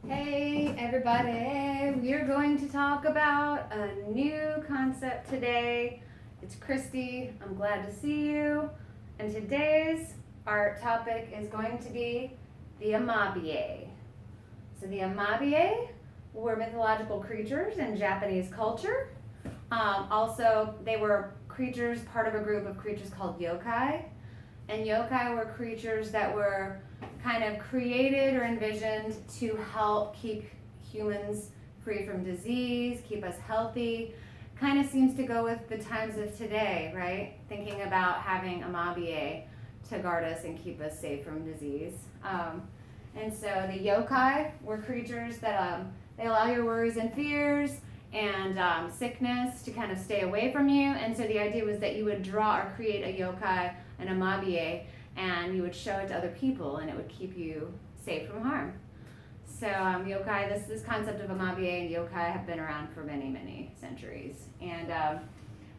Hey everybody, we are going to talk about a new concept today. It's Christy, I'm glad to see you. And today's art topic is going to be the Amabie. So the Amabie were mythological creatures in Japanese culture. Also, they were creatures, part of a group of creatures called yokai. And yokai were creatures that were kind of created or envisioned to help keep humans free from disease, keep us healthy. Kind of seems to go with the times of today, right? Thinking about having Amabie to guard us and keep us safe from disease. And so the yokai were creatures that they allow your worries and fears and sickness to kind of stay away from you. And so the idea was that you would draw or create a yokai, an Amabie, and you would show it to other people, and it would keep you safe from harm. So yokai, this concept of Amabie and yokai have been around for many, many centuries. And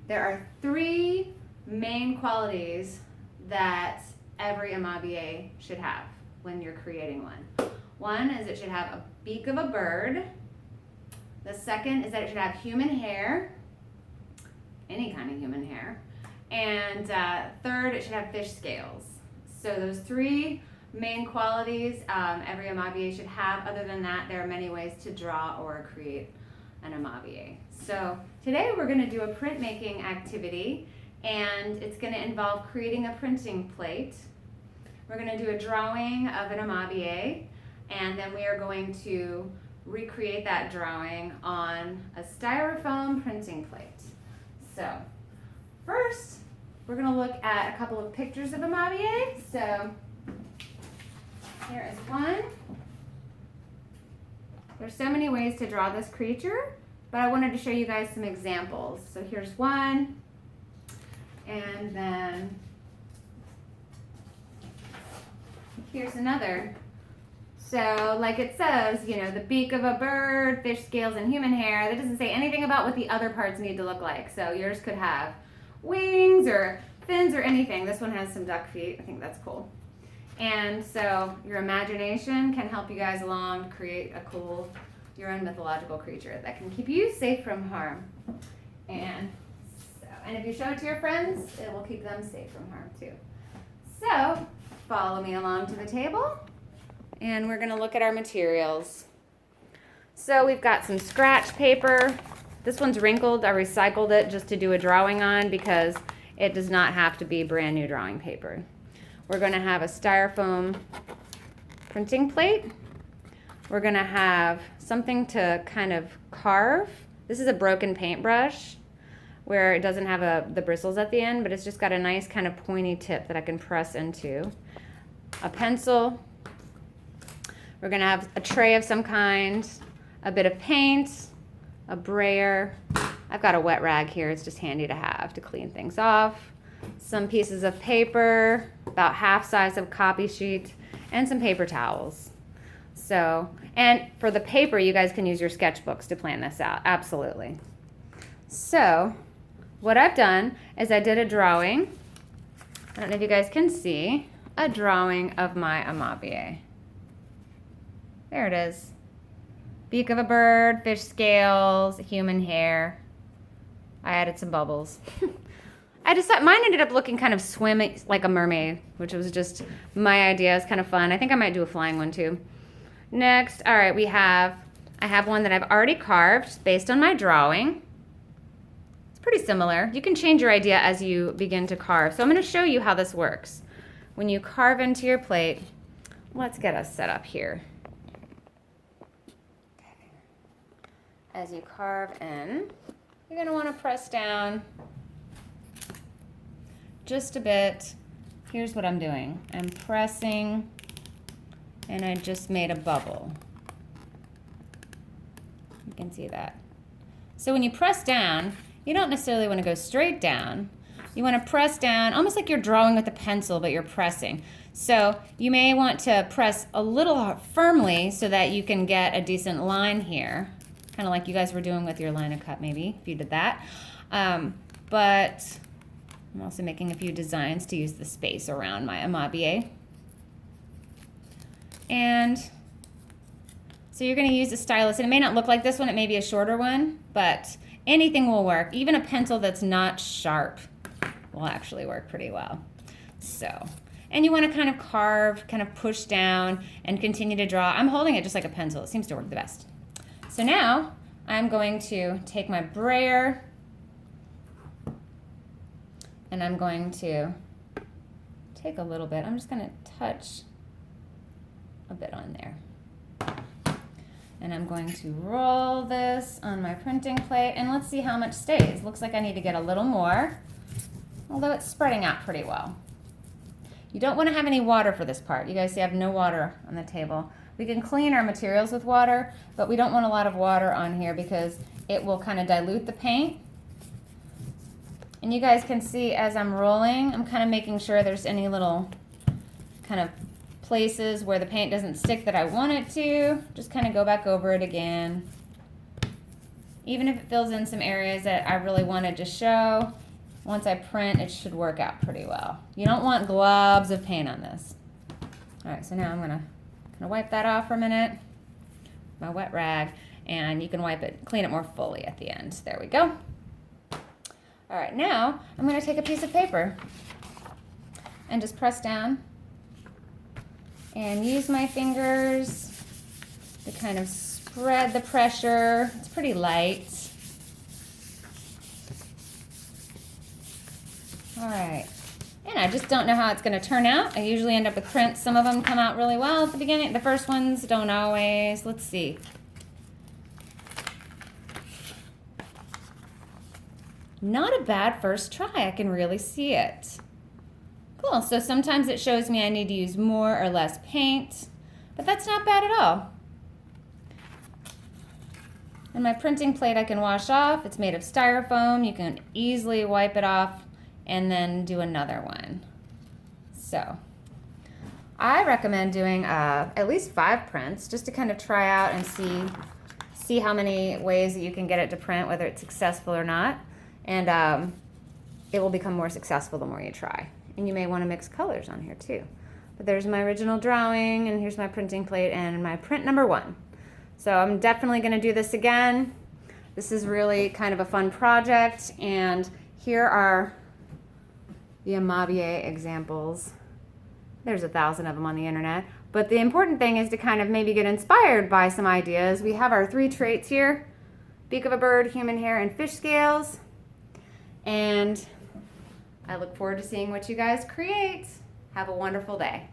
there are three main qualities that every Amabie should have when you're creating one. One is it should have a beak of a bird. The second is that it should have human hair, any kind of human hair. And third, it should have fish scales. So those three main qualities every Amabie should have. Other than that, there are many ways to draw or create an Amabie. So today we're going to do a printmaking activity, and it's going to involve creating a printing plate. We're going to do a drawing of an Amabie, and then we are going to recreate that drawing on a styrofoam printing plate. So first, we're going to look at a couple of pictures of Amabie. So here is one. There's so many ways to draw this creature, but I wanted to show you guys some examples. So here's one, and then here's another. So like it says, you know, the beak of a bird, fish scales, and human hair. That doesn't say anything about what the other parts need to look like. So yours could have wings or fins or anything. This one has some duck feet. I think that's cool. And so your imagination can help you guys along to create a cool, your own mythological creature that can keep you safe from harm. And if you show it to your friends, it will keep them safe from harm too. So follow me along to the table, and we're going to look at our materials. So we've got some scratch paper. This one's wrinkled. I recycled it just to do a drawing on because it does not have to be brand new drawing paper. We're going to have a styrofoam printing plate. We're going to have something to kind of carve. This is a broken paintbrush where it doesn't have the bristles at the end, but it's just got a nice kind of pointy tip that I can press into. A pencil. We're going to have a tray of some kind, a bit of paint, a brayer. I've got a wet rag here. It's just handy to have to clean things off. Some pieces of paper, about half size of copy sheet, and some paper towels. So, and for the paper, you guys can use your sketchbooks to plan this out. Absolutely. So, what I've done is I did a drawing. I don't know if you guys can see a drawing of my Amabie. There it is. Beak of a bird, fish scales, human hair. I added some bubbles. I decided mine ended up looking kind of swimming like a mermaid, which was just my idea. It's kind of fun. I think I might do a flying one too. Next, all right, I have one that I've already carved based on my drawing. It's pretty similar. You can change your idea as you begin to carve. So I'm going to show you how this works. When you carve into your plate, let's get us set up here. As you carve in, you're going to want to press down just a bit. Here's what I'm doing. I'm pressing, and I just made a bubble. You can see that. So when you press down, you don't necessarily want to go straight down. You want to press down, almost like you're drawing with a pencil, but you're pressing. So you may want to press a little firmly so that you can get a decent line here. Kind of like you guys were doing with your line of cut, maybe, if you did that. But I'm also making a few designs to use the space around my Amabie. And So you're going to use a stylus, and it may not look like this one, it may be a shorter one, but anything will work. Even a pencil that's not sharp will actually work pretty well. So, and you want to kind of carve, kind of push down, and continue to draw. I'm holding it just like a pencil. It seems to work the best. So now I'm going to take my brayer, and I'm going to take a little bit. I'm just going to touch a bit on there. And I'm going to roll this on my printing plate, and let's see how much stays. Looks like I need to get a little more, although it's spreading out pretty well. You don't want to have any water for this part. You guys see I have no water on the table. We can clean our materials with water, but we don't want a lot of water on here because it will kind of dilute the paint. And you guys can see as I'm rolling, I'm kind of making sure there's any little kind of places where the paint doesn't stick that I want it to. Just kind of go back over it again. Even if it fills in some areas that I really wanted to show, once I print, it should work out pretty well. You don't want globs of paint on this. All right, so now I'm gonna wipe that off for a minute, my wet rag, and you can wipe it, clean it more fully at the end. There we go. All right, now I'm gonna take a piece of paper and just press down and use my fingers to kind of spread the pressure. It's pretty light. All right, and I just don't know how it's gonna turn out. I usually end up with prints. Some of them come out really well at the beginning. The first ones don't always. Let's see. Not a bad first try. I can really see it. Cool, so sometimes it shows me I need to use more or less paint, but that's not bad at all. And my printing plate I can wash off. It's made of styrofoam. You can easily wipe it off and then do another one. So I recommend doing at least 5 prints just to kind of try out and see how many ways that you can get it to print, whether it's successful or not. And it will become more successful the more you try. And you may want to mix colors on here too. But there's my original drawing, and here's my printing plate and my print number 1. So I'm definitely going to do this again. This is really kind of a fun project, and here are the Amabie examples. There's 1,000 of them on the internet. But the important thing is to kind of maybe get inspired by some ideas. We have our 3 traits here: beak of a bird, human hair, and fish scales. And I look forward to seeing what you guys create. Have a wonderful day.